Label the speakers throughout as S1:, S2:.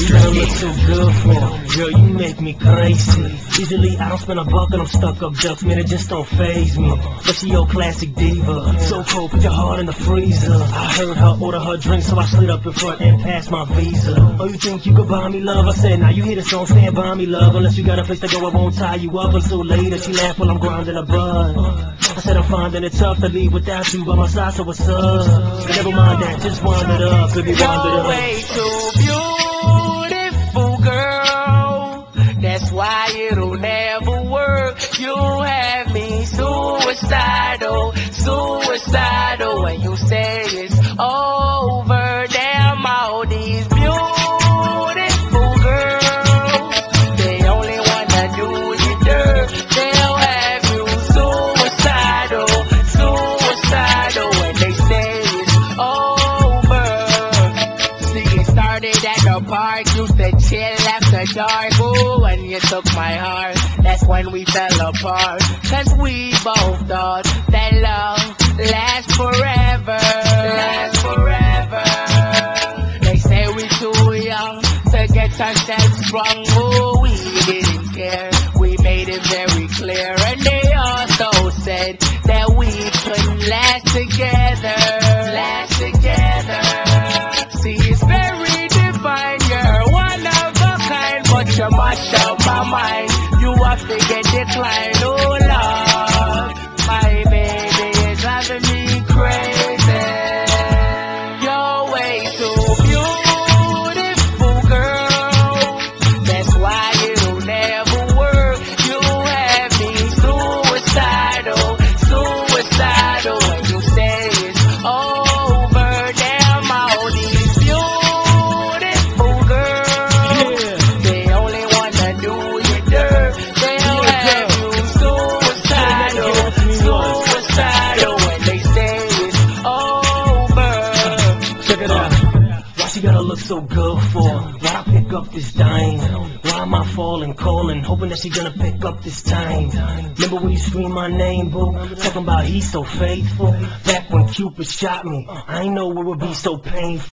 S1: you gotta look so good for? Girl, you make me crazy. Usually I don't spend a buck and I'm stuck up ducks, man, it just don't faze me. But she your classic diva, so cold, put your heart in the freezer. I heard her order her drink, so I slid up in front and passed my visa. Oh, you think you could buy me love? I said, now you hear the song, stand by me, love. Unless you got a place to go, I won't tie you up until later. She laughed while I'm grinding a bud. I said, I'm finding it tough to leave without you by my side, so what's up? Never mind that, just wind it up, baby, wind it up.
S2: You're way too beautiful, girl. That's why it'll never work. You have me suicidal, suicidal. When you say it's over, damn all these beautiful girls, they only wanna do you dirt. They'll have you suicidal, suicidal. When they say it's over. See, it started at the park, used to chill after dark. Ooh, when you took my heart, that's when we fell apart. Cause we both thought that love lasts forever, lasts forever. They say we too young to get ourselves strong. Oh, we didn't care, we made it very clear. And they also said that we couldn't last together, last together. See, it's very divine, you're one of a kind, but you mash up my mind. You have to get declined, oh Lord. My baby is driving me crazy. You're way too beautiful, girl. That's why it'll never work. You have me suicidal, suicidal. When you say it's over, damn all these beautiful girls, they only wanna do you dirt. They'll have you suicidal, suicidal. When they say it's over.
S1: Check it out. Why she gotta look so good for? Why I pick up this dime? Why am I falling, calling, hoping that she gonna pick up this time? Remember when you screamed my name, boo? Talking about he's so faithful. Back when Cupid shot me, I ain't know it would be so painful.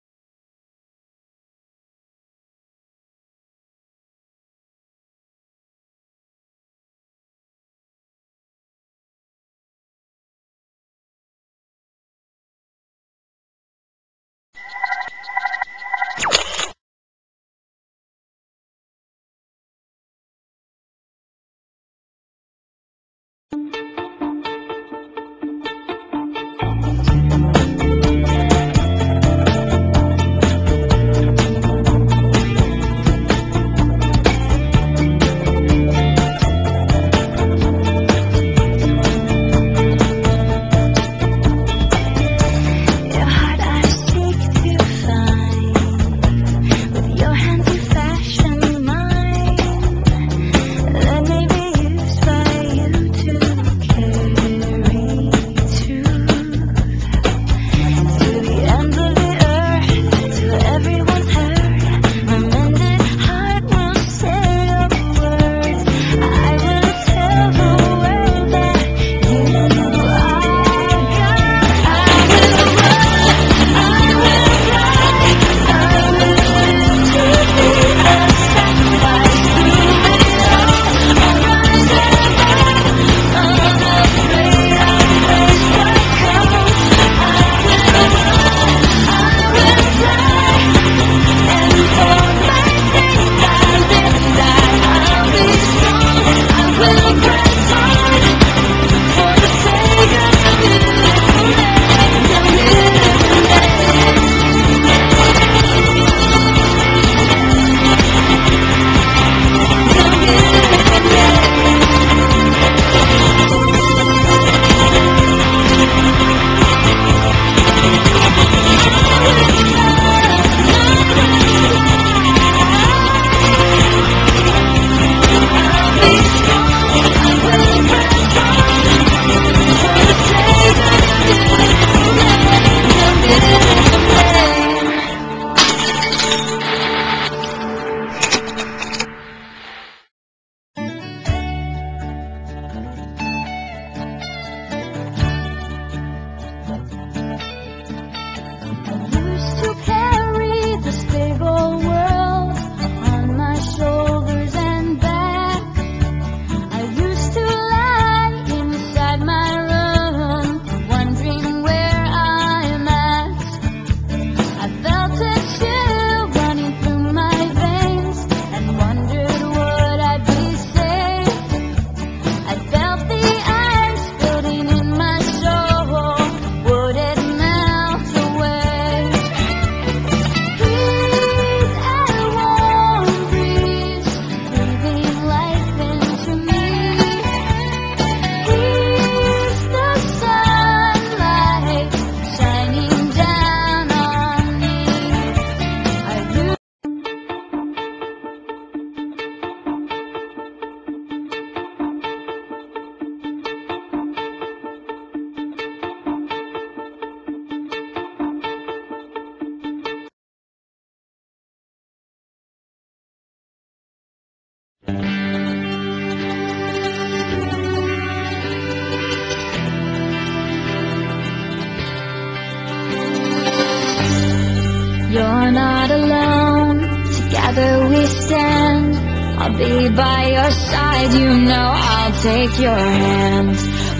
S3: You're not alone, together we stand. I'll be by your side, you know I'll take your hand.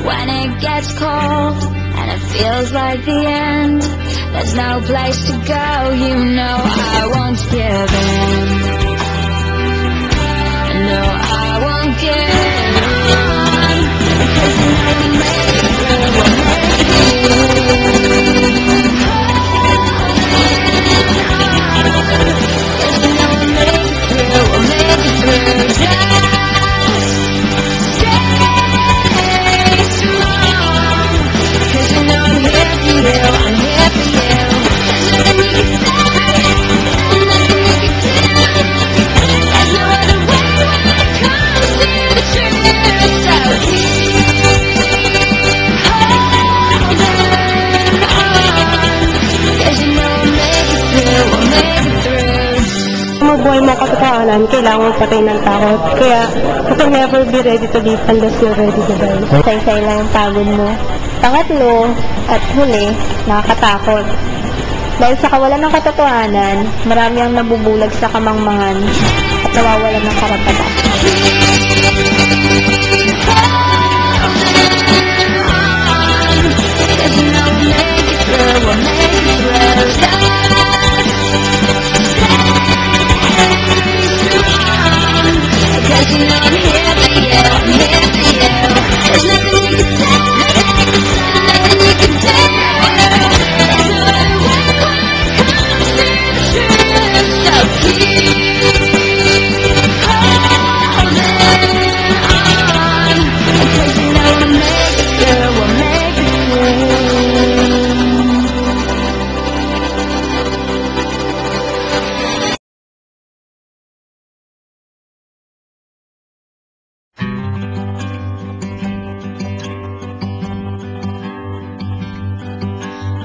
S3: When it gets cold and it feels like the end, there's no place to go, you know I won't give in. No, I won't give in, 'cause you know we'll make it through, we'll make it through.
S4: Buhay mo katotohanan, kailangan patay ng takot. Kaya, you can never be ready to live unless you're ready to die. Say-say lang yung pagod mo. Pangatlo, at huli, nakakatakot. Dahil sa kawalan ng katotohanan, marami ang nabubulag sa kamangmangan at nawawalan ng karapatan.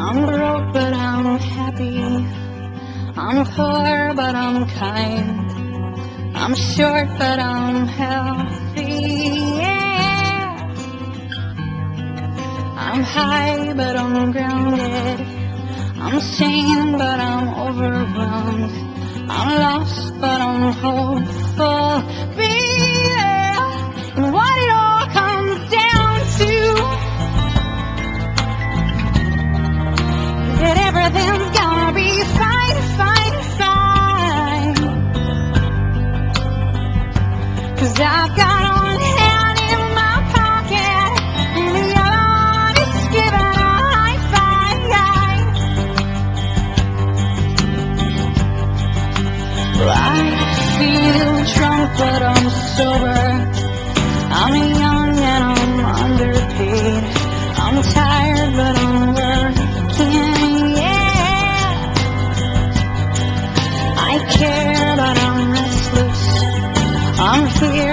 S3: I'm broke but I'm happy, I'm poor but I'm kind, I'm short but I'm healthy, yeah. I'm high but I'm grounded, I'm sane but I'm overwhelmed, I'm lost but I'm hopeful, baby. And what it all comes down to, that everything's gonna be fine, fine, fine. 'Cause I've got one hand in my pocket and the other one is giving a high five. I feel drunk but I'm sober, I'm young and I'm underpaid, I'm tired but I'm working, yeah. I care but I'm restless, I'm here